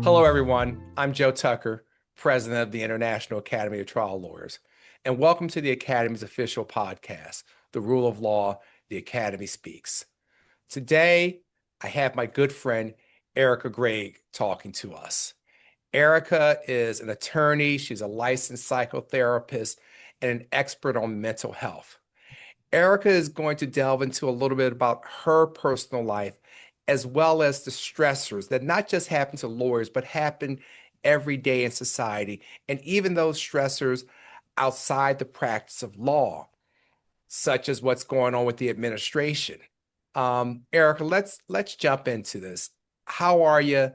Hello, everyone. I'm Joe Tucker, president of the International Academy of Trial Lawyers, and welcome to the Academy's official podcast, The Rule of Law, The Academy Speaks. Today, I have my good friend, Erica Gregg, talking to us. Erica is an attorney, she's a licensed psychotherapist, and an expert on mental health. Erica is going to delve into a little bit about her personal life, as well as the stressors that not just happen to lawyers, but happen every day in society, and even those stressors outside the practice of law, such as what's going on with the administration. Erica, let's jump into this. How are you?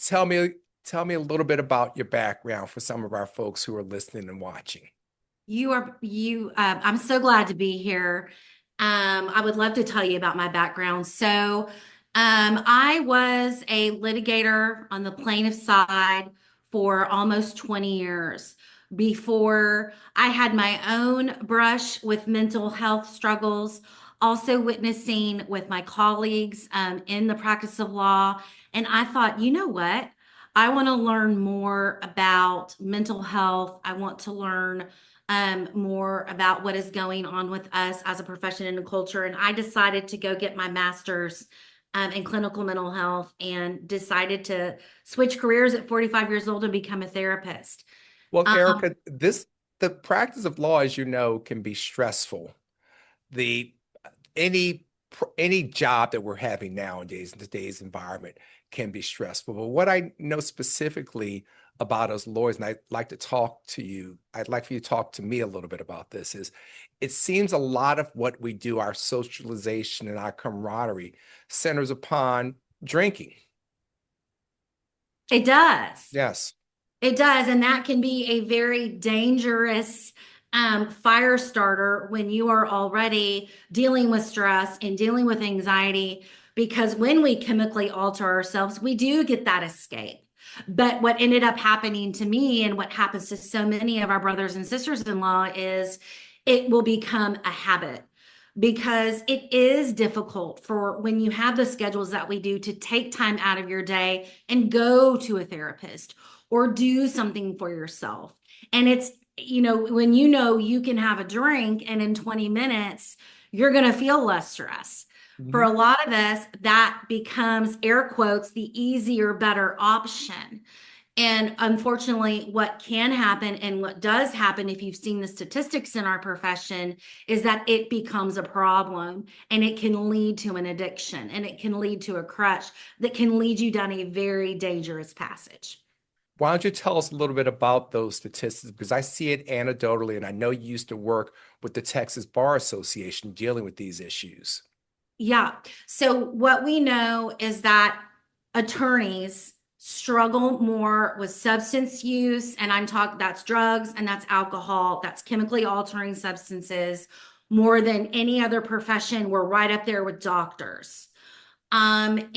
Tell me tell me a little bit about your background for some of our folks who are listening and watching. I'm so glad to be here. I would love to tell you about my background. I was a litigator on the plaintiff side for almost 20 years before I had my own brush with mental health struggles, also witnessing with my colleagues in the practice of law. And I thought, you know what? I want to learn more about mental health. I want to learn more about what is going on with us as a profession and a culture. And I decided to go get my master's in clinical mental health and decided to switch careers at 45 years old and become a therapist. Well, Um, Erica, the practice of law, as you know, can be stressful. The any any job that we're having nowadays in today's environment can be stressful. But what I know specifically about us lawyers, and I'd like to talk to you, I'd like for you to talk to me a little bit about this, is it seems a lot of what we do, our socialization and our camaraderie, centers upon drinking. it does. Yes. It does, and that can be a very dangerous fire starter when you are already dealing with stress and dealing with anxiety. Because when we chemically alter ourselves, we do get that escape. But what ended up happening to me, and what happens to so many of our brothers and sisters in law, is it will become a habit. Because it is difficult for when you have the schedules that we do to take time out of your day and go to a therapist or do something for yourself. And it's, when you know you can have a drink and in 20 minutes, you're going to feel less stress. For Mhm. a lot of us, that becomes air quotes the easier, better option. And unfortunately, what can happen and what does happen, if you've seen the statistics in our profession, is that it becomes a problem and it can lead to an addiction and it can lead to a crutch that can lead you down a very dangerous passage. Why don't you tell us a little bit about those statistics? Because I see it anecdotally, and I know you used to work with the Texas Bar Association dealing with these issues. Yeah. So what we know is that attorneys struggle more with substance use, and I'm talking that's drugs and that's alcohol, that's chemically altering substances more than any other profession. We're right up there with doctors. And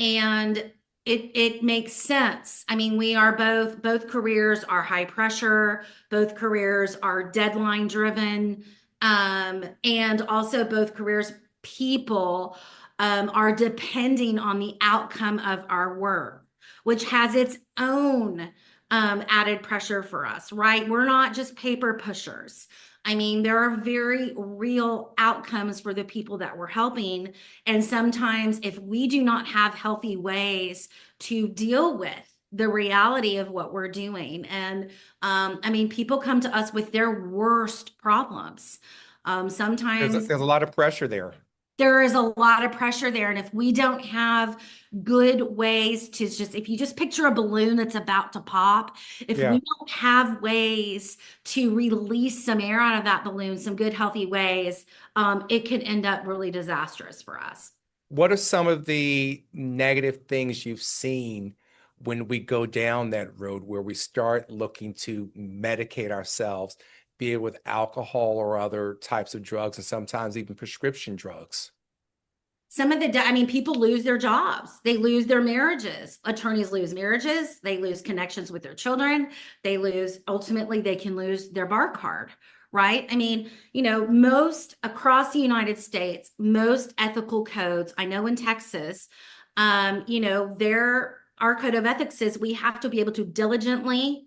it makes sense. I mean, we are both careers are high pressure, both careers are deadline driven, and also both careers people are depending on the outcome of our work, which has its own added pressure for us, right? We're not just paper pushers. I mean, there are very real outcomes for the people that we're helping. And sometimes, if we do not have healthy ways to deal with the reality of what we're doing, and I mean, people come to us with their worst problems. Sometimes There's a lot of pressure there. there is a lot of pressure there. And if we don't have good ways to just, if you just picture a balloon that's about to pop, if Yeah. we don't have ways to release some air out of that balloon, some good, healthy ways, it can end up really disastrous for us. What are some of the negative things you've seen when we go down that road where we start looking to medicate ourselves, be it with alcohol or other types of drugs, and sometimes even prescription drugs? I mean, people lose their jobs, they lose their marriages. Attorneys lose marriages, they lose connections with their children, ultimately, they can lose their bar card, right? I mean, most across the United States, most ethical codes, I know in Texas, they're our code of ethics is we have to be able to diligently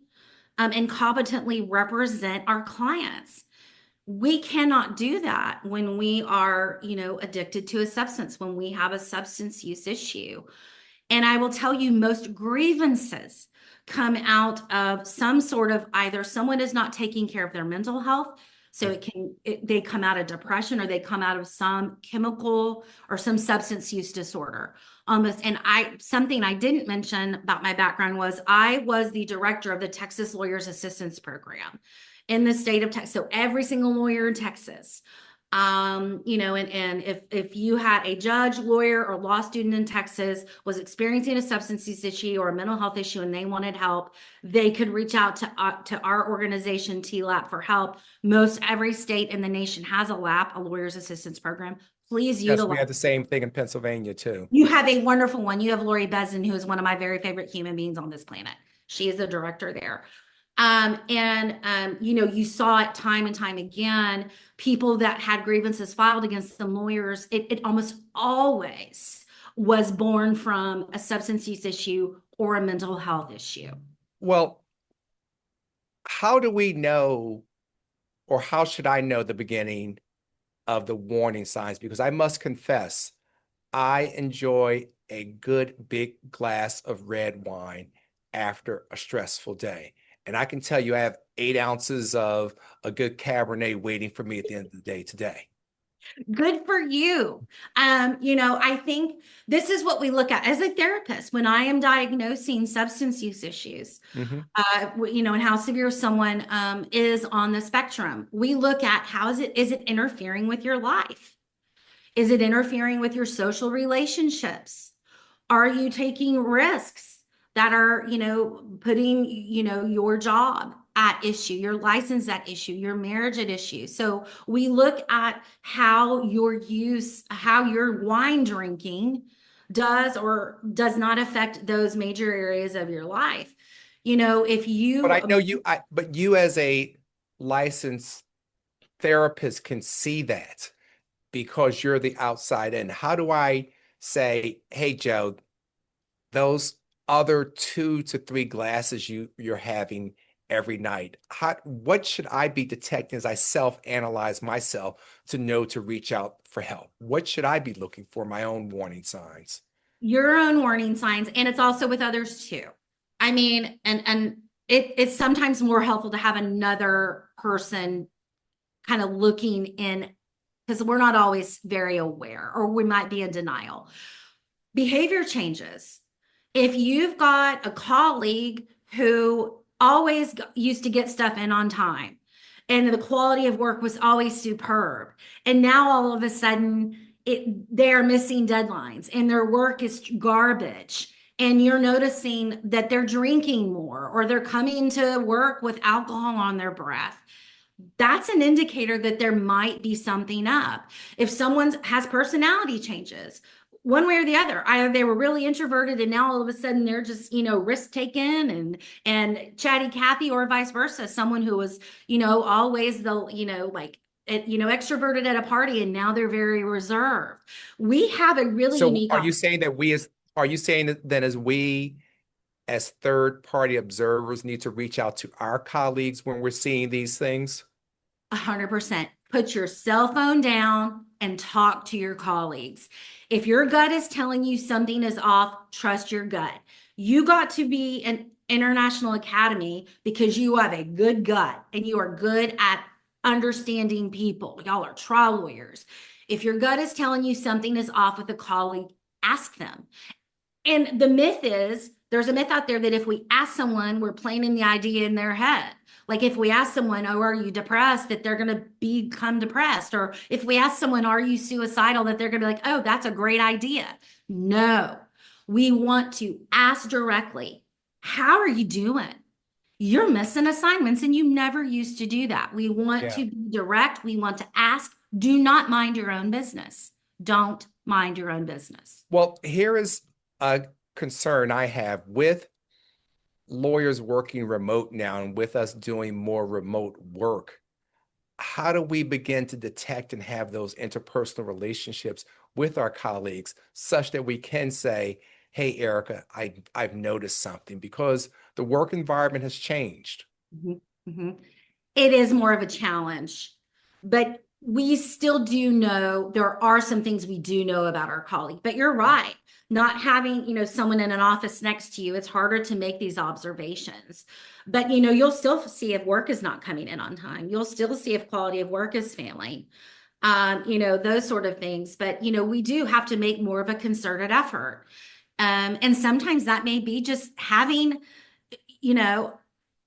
and competently represent our clients. We cannot do that when we are, addicted to a substance, when we have a substance use issue. And I will tell you, most grievances come out of some sort of either someone is not taking care of their mental health. So they come out of depression, or they come out of some chemical or some substance use disorder. And something I didn't mention about my background was I was the director of the Texas Lawyers Assistance Program in the state of Texas. So every single lawyer in Texas, and if you had a judge, lawyer, or law student in Texas was experiencing a substance use issue or a mental health issue and they wanted help, they could reach out to our organization, TLAP, for help. Most every state in the nation has a LAP, a lawyer's assistance program. Please Yes, we utilize. have the same thing in Pennsylvania too. You have a wonderful one. You have Lori Bezin, who is one of my very favorite human beings on this planet. She is the director there. You saw it time and time again, people that had grievances filed against them, lawyers, it almost always was born from a substance use issue or a mental health issue. Well, how do we know, or how should I know the beginning of the warning signs? Because I must confess, I enjoy a good big glass of red wine after a stressful day. And I can tell you, I have 8 ounces of a good Cabernet waiting for me at the end of the day today. Good for you. I think this is what we look at as a therapist when I am diagnosing substance use issues, Mhm. and how severe someone is on the spectrum. We look at is it interfering with your life? Is it interfering with your social relationships? Are you taking risks that are, putting, your job at issue, your license at issue, your marriage at issue? So we look at how your wine drinking does or does not affect those major areas of your life. If But I you know but you as a licensed therapist can see that because you're the outside in. How do I say, hey, Joe, those other 2 to 3 glasses you're having every night, what should I be detecting as I self-analyze myself to know to reach out for help? What should I be looking for, my own warning signs? your own warning signs, and it's also with others too. I mean, and it's sometimes more helpful to have another person kind of looking in, because we're not always very aware, or we might be in denial. Behavior changes. If you've got a colleague who always used to get stuff in on time and the quality of work was always superb, and now all of a sudden they're missing deadlines and their work is garbage, and you're noticing that they're drinking more or they're coming to work with alcohol on their breath, that's an indicator that there might be something up. If someone has personality changes, one way or the other, either they were really introverted and now all of a sudden they're just, risk taken and chatty Cathy, or vice versa. Someone who was, always the, extroverted at a party and now they're very reserved. We have a really So unique. are you saying that then as we as third party observers need to reach out to our colleagues when we're seeing these things? 100%. Put your cell phone down and talk to your colleagues. If your gut is telling you something is off, trust your gut. You got to be an international academy because you have a good gut and you are good at understanding people. Y'all are trial lawyers. If your gut is telling you something is off with a colleague, ask them. And the myth is, there's a myth out there that if we ask someone, we're planting the idea in their head. Like if we ask someone, oh, are you depressed? That they're going to become depressed. Or if we ask someone, are you suicidal? That they're going to be like, oh, that's a great idea. No, we want to ask directly, how are you doing? You're missing assignments and you never used to do that. We want Yeah. to be direct. We want to ask. Do not mind your own business. Don't mind your own business. Well, here is a concern I have with lawyers working remote now and with us doing more remote work. How do we begin to detect and have those interpersonal relationships with our colleagues such that we can say, hey, Erica, I've noticed something because the work environment has changed. Mhm, mhm. It is more of a challenge, but we still do know there are some things we do know about our colleague. But you're right, not having, someone in an office next to you, it's harder to make these observations. But you'll still see if work is not coming in on time. You'll still see if quality of work is failing. Those sort of things. But we do have to make more of a concerted effort. And sometimes that may be just having, you know,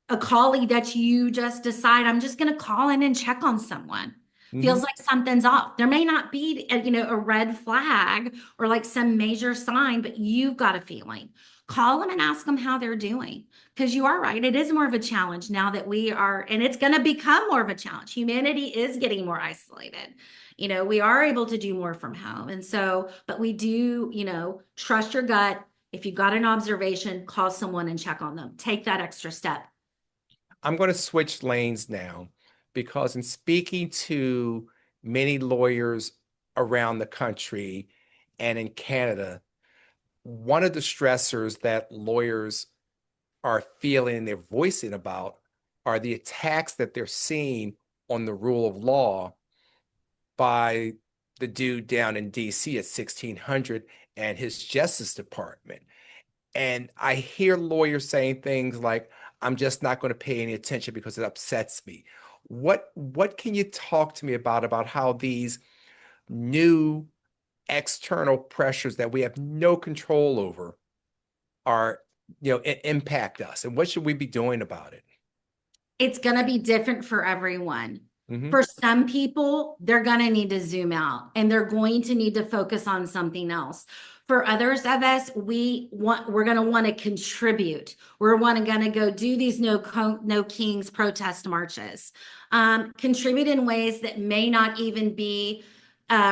a colleague that you just decide, I'm just going to call in and check on someone. Hmm. Feels like something's off. There may not be a red flag or like some major sign, but you've got a feeling. Call them and ask them how they're doing. Because you are right, it is more of a challenge now that we are, and it's going to become more of a challenge. Humanity is getting more isolated. We are able to do more from home. And so, but we do, trust your gut. If you've got an observation, call someone and check on them. Take that extra step. I'm going to switch lanes now because in speaking to many lawyers around the country and in Canada, one of the stressors that lawyers are feeling and they're voicing about are the attacks that they're seeing on the rule of law by the dude down in DC at 1600 and his Justice Department. And I hear lawyers saying things like, I'm just not going to pay any attention because it upsets me. What can you talk to me about how these new external pressures that we have no control over are, impact us, and what should we be doing about it? It's going to be different for everyone. Hmm. For some people, they're going to need to zoom out and they're going to need to focus on something else. For others of us, we're going to want to contribute. We're going to go do these no kings protest marches, contribute in ways that may not even be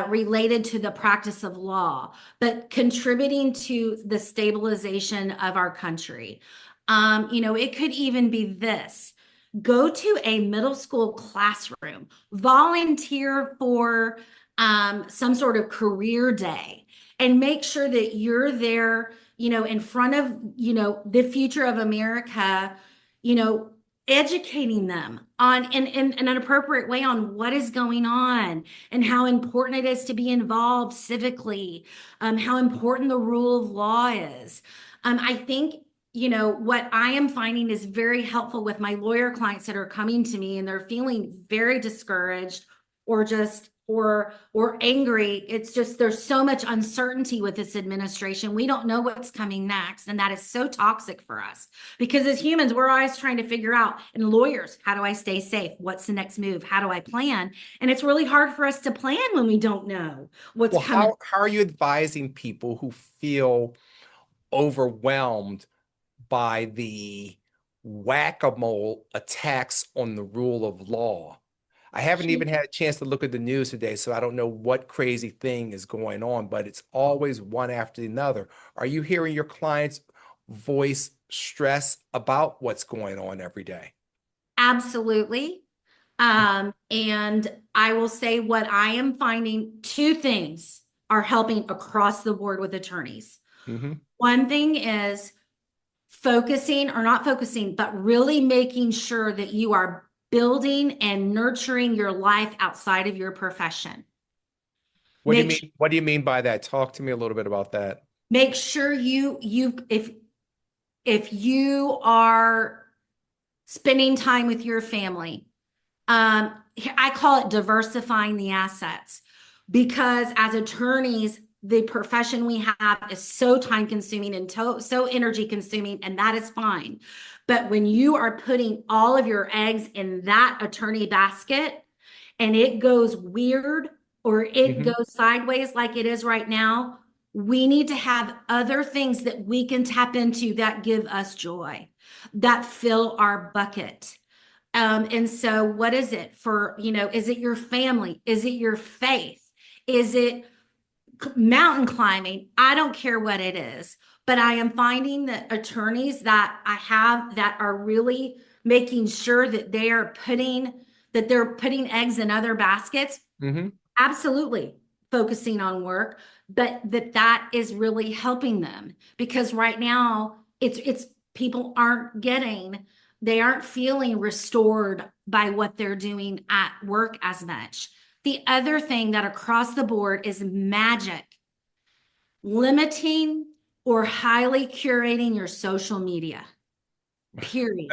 related to the practice of law, but contributing to the stabilization of our country. It could even be this: go to a middle school classroom, volunteer for some sort of career day, and make sure that you're there, in front of, the future of America, you know, educating them on in an appropriate way on what is going on and how important it is to be involved civically, how important the rule of law is. I think what I am finding is very helpful with my lawyer clients that are coming to me and they're feeling very discouraged or just or angry. It's just there's so much uncertainty with this administration. We don't know what's coming next, and that is so toxic for us because as humans, we're always trying to figure out, and lawyers, how do I stay safe? What's the next move? How do I plan? And it's really hard for us to plan when we don't know what's Well, coming. how are you advising people who feel overwhelmed by the whack-a-mole attacks on the rule of law? I haven't even had a chance to look at the news today, so I don't know what crazy thing is going on, but it's always one after another. Are you hearing your clients voice stress about what's going on every day? Absolutely. And I will say what I am finding, two things are helping across the board with attorneys. Mm-hmm. One thing is focusing or not focusing, but really making sure that you are building and nurturing your life outside of your profession. What do you Make mean? What do you mean by that? Talk to me a little bit about that. make sure you if you are spending time with your family, I call it diversifying the assets because as attorneys, the profession we have is so time consuming and so energy consuming, and that is fine. But when you are putting all of your eggs in that attorney basket and it goes weird or it Hmm. goes sideways like it is right now, we need to have other things that we can tap into that give us joy, that fill our bucket. And so what is it for, is it your family? Is it your faith? Is it mountain climbing? I don't care what it is, but I am finding that attorneys that I have that are really making sure that they're putting eggs in other baskets. Hmm. Absolutely. focusing on work, but that is really helping them because right now it's people they aren't feeling restored by what they're doing at work as much. The other thing that across the board is magic, limiting or highly curating your social media. Period.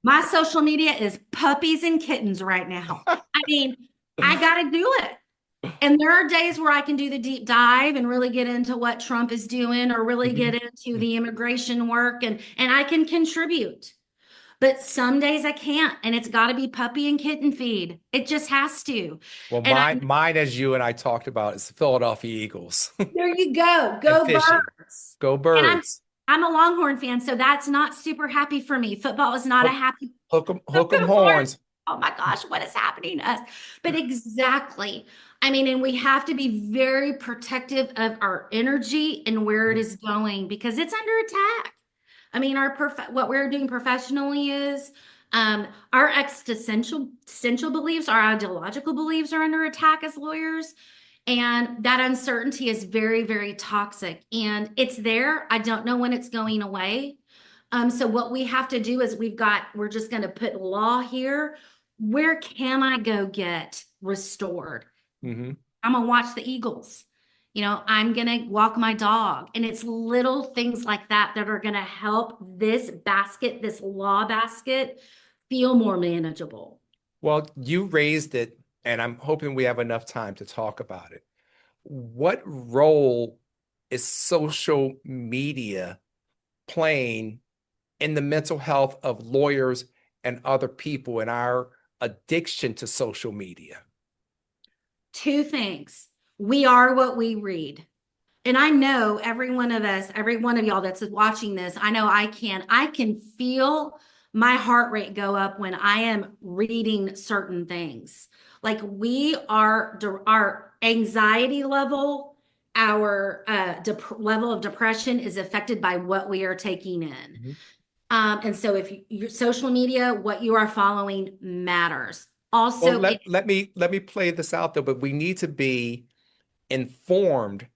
My social media is puppies and kittens right now. I mean, I got to do it. And there are days where I can do the deep dive and really get into what Trump is doing or really get into the immigration work and I can contribute. But some days I can't, and it's got to be puppy and kitten feed. It just has to. Well, And mine, as you and I talked about, is the Philadelphia Eagles there you go. and Go fishing. Birds. Go And Birds. I'm a Longhorn fan, so that's not super happy for me. Football is not a Hook, happy hook 'em horns. oh my gosh, what is happening to us? But exactly. I mean, and we have to be very protective of our energy and where it is going because it's under attack. I mean, what we're doing professionally is our existential beliefs, our ideological beliefs are under attack as lawyers. And that uncertainty is very, very toxic. And it's there. I don't know when it's going away. So what we have to do is we're just going to put law here. Where can I go get restored? Mm-hmm. I'm gonna watch the Eagles. I'm gonna walk my dog. And it's little things like that that are gonna help this law basket, feel more manageable. Well, you raised it, and I'm hoping we have enough time to talk about it. What role is social media playing in the mental health of lawyers and other people in our addiction to social media? Two things. We are what we read. And I know every one of us, every one of y'all that's watching this, I know I can feel my heart rate go up when I am reading certain things. Like our anxiety level, our level of depression is affected by what we are taking in. Mhm. And so if your social media, what you are following matters. Well, Also, let me play this out though, but we need to be informed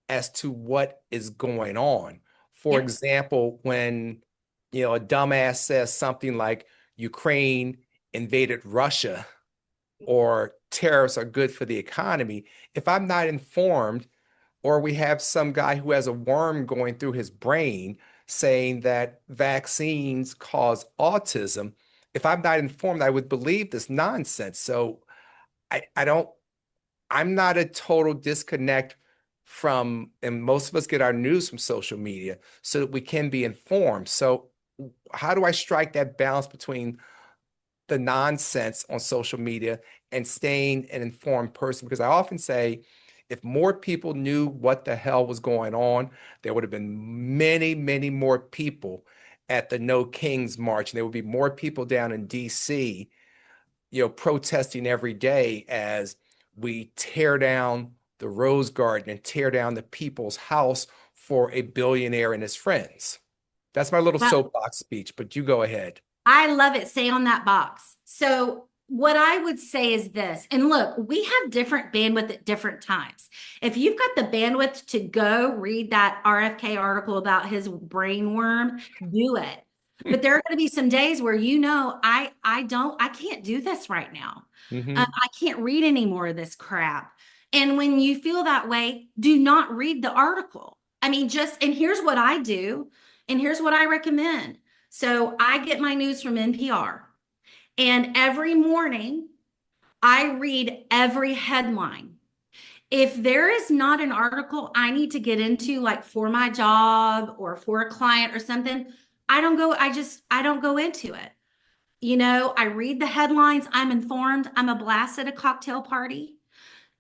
as to what is going on. For yep. example, when a dumbass says something like Ukraine invaded Russia or tariffs are good for the economy, if I'm not informed, or we have some guy who has a worm going through his brain saying that vaccines cause autism, if I'm not informed, I would believe this nonsense. So I don't, I'm not a total disconnect from, and most of us get our news from social media so that we can be informed. So how do I strike that balance between the nonsense on social media and staying an informed person? Because I often say, if more people knew what the hell was going on, there would have been many, many more people at the No Kings March, and there would be more people down in DC, protesting every day as we tear down the Rose Garden and tear down the people's house for a billionaire and his friends. That's my little soapbox speech, but you go ahead. I love it. Say on that box. So what I would say is this, and look, we have different bandwidth at different times. If you've got the bandwidth to go read that RFK article about his brain worm, do it. But there are going to be some days where I can't do this right now. Mm-hmm. I can't read any more of this crap. And when you feel that way, do not read the article. I mean, and here's what I do, and here's what I recommend. So I get my news from NPR, and every morning I read every headline. If there is not an article I need to get into, like for my job or for a client or something, I don't go into it. I read the headlines, I'm informed, I'm a blast at a cocktail party.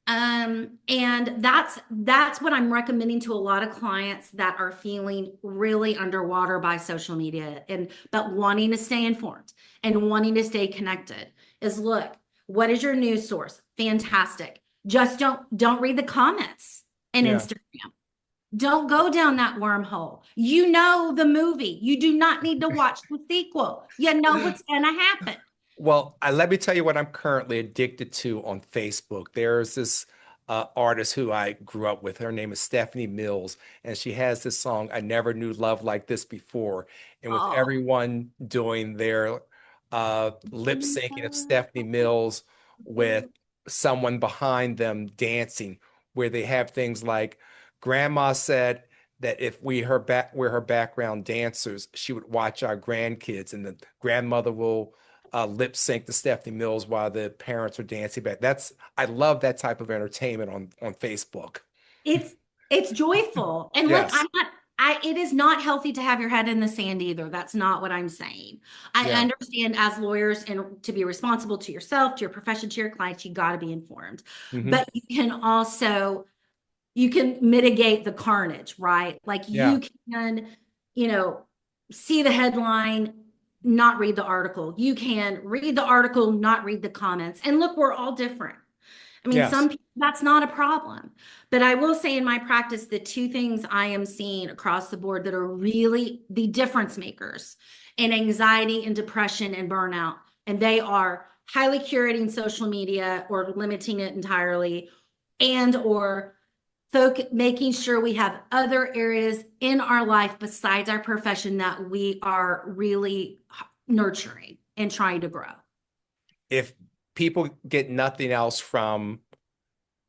And that's what I'm recommending to a lot of clients that are feeling really underwater by social media but wanting to stay informed and wanting to stay connected is look, what is your news source? Fantastic. Just don't read the comments in Yeah. Instagram. Don't go down that wormhole. You know the movie. You do not need to watch the sequel. You know what's gonna happen. Well, let me tell you what I'm currently addicted to on Facebook. There's this artist who I grew up with. Her name is Stephanie Mills, and she has this song, I Never Knew Love Like This Before. And with Oh. everyone doing their lip syncing of Stephanie Mills with someone behind them dancing, where they have things like, Grandma said that if we're her background dancers, she would watch our grandkids, and the grandmother will lip sync to Stephanie Mills while the parents are dancing back. I love that type of entertainment on Facebook. It's it's joyful. And look, Yes. it is not healthy to have your head in the sand either. That's not what I'm saying. I Yeah. understand as lawyers and to be responsible to yourself, to your profession, to your clients, you got to be informed. Hmm. But you can mitigate the carnage, right? Like Yeah. you can, you know, see the headline, not read the article. You can read the article, not read the comments. And look, we're all different. I mean, Yes. some people, that's not a problem. But I will say in my practice, the two things I am seeing across the board that are really the difference makers in anxiety and depression and burnout, and they are highly curating social media or limiting it entirely, and or making sure we have other areas in our life besides our profession that we are really nurturing and trying to grow. If people get nothing else from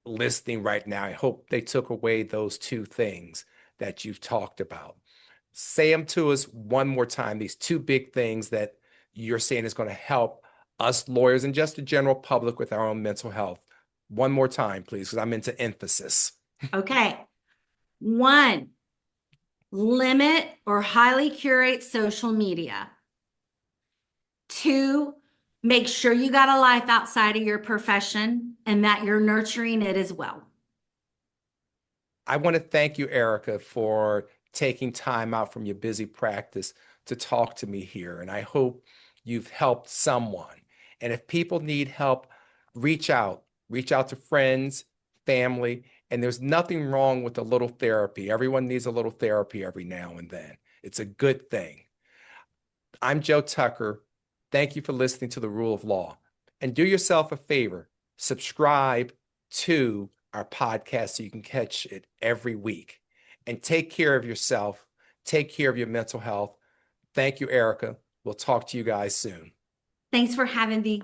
listening right now, I hope they took away those two things that you've talked about. Say them to us one more time, these two big things that you're saying is going to help us lawyers and just the general public with our own mental health. One more time, please, because I'm into emphasis. Okay. One, limit or highly curate social media. Two, make sure you got a life outside of your profession and that you're nurturing it as well. I want to thank you, Erica, for taking time out from your busy practice to talk to me here. And I hope you've helped someone. And if people need help, reach out to friends, family. And there's nothing wrong with a little therapy. Everyone needs a little therapy every now and then. It's a good thing. I'm Joe Tucker. Thank you for listening to The Rule of Law. And do yourself a favor, subscribe to our podcast so you can catch it every week. And take care of yourself, take care of your mental health. Thank you, Erica. We'll talk to you guys soon. Thanks for having me.